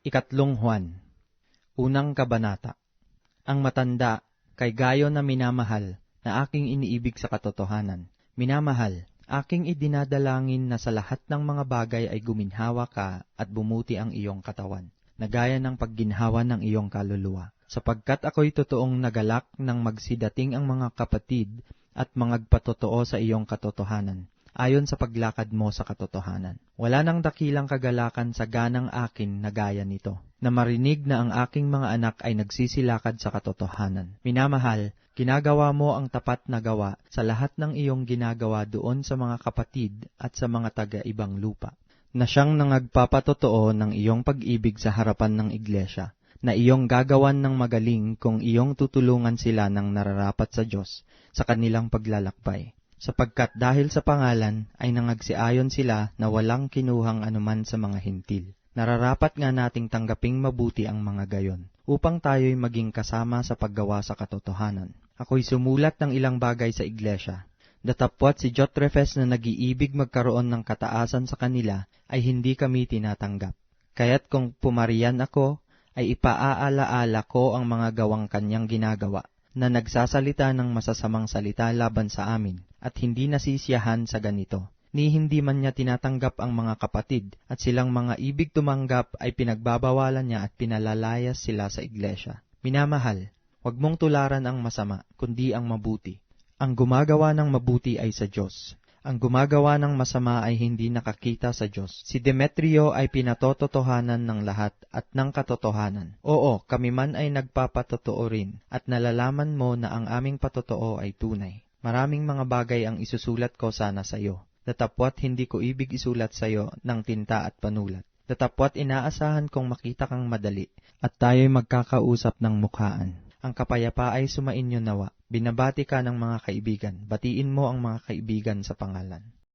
Ikatlong Juan, Unang Kabanata. Ang matanda, kay Gayo na minamahal, na aking iniibig sa katotohanan. Minamahal, aking idinadalangin na sa lahat ng mga bagay ay guminhawa ka at bumuti ang iyong katawan, na gaya ng pagginhawa ng iyong kaluluwa. Sapagkat ako'y totoong nagalak ng magsidating ang mga kapatid at mangagpatotoo sa iyong katotohanan, ayon sa paglakad mo sa katotohanan. Wala nang dakilang kagalakan sa ganang akin na gaya nito, na marinig na ang aking mga anak ay nagsisilakad sa katotohanan. Minamahal, ginagawa mo ang tapat na gawa sa lahat ng iyong ginagawa doon sa mga kapatid at sa mga taga-ibang lupa, na siyang nangagpapatotoo ng iyong pag-ibig sa harapan ng iglesia, na iyong gagawan ng magaling kung iyong tutulungan sila ng nararapat sa Diyos sa kanilang paglalakbay. Sapagkat dahil sa pangalan ay nangagsiayon sila na walang kinuhang anuman sa mga hintil. Nararapat nga nating tanggaping mabuti ang mga gayon, upang tayo'y maging kasama sa paggawa sa katotohanan. Ako'y sumulat ng ilang bagay sa iglesia. Datapwat si Diotrephes na nag-iibig magkaroon ng kataasan sa kanila ay hindi kami tinatanggap. Kaya't kung pumariyan ako, ay ipaaalaala ko ang mga gawang kanyang ginagawa, na nagsasalita ng masasamang salita laban sa amin, at hindi nasisiyahan sa ganito. Ni hindi man niya tinatanggap ang mga kapatid, at silang mga ibig tumanggap ay pinagbabawalan niya at pinalalayas sila sa iglesia. Minamahal, huwag mong tularan ang masama, kundi ang mabuti. Ang gumagawa ng mabuti ay sa Diyos. Ang gumagawa ng masama ay hindi nakakita sa Diyos. Si Demetrio ay pinatototohanan ng lahat at ng katotohanan. Oo, kami man ay nagpapatotoo rin, at nalalaman mo na ang aming patotoo ay tunay. Maraming mga bagay ang isusulat ko sana sa iyo. Datapwat hindi ko ibig isulat sa iyo ng tinta at panulat. Datapwat inaasahan kong makita kang madali, at tayo'y magkakausap ng mukhaan. Ang kapayapa ay sumainyo nawa. Binabati ka ng mga kaibigan. Batiin mo ang mga kaibigan sa pangalan.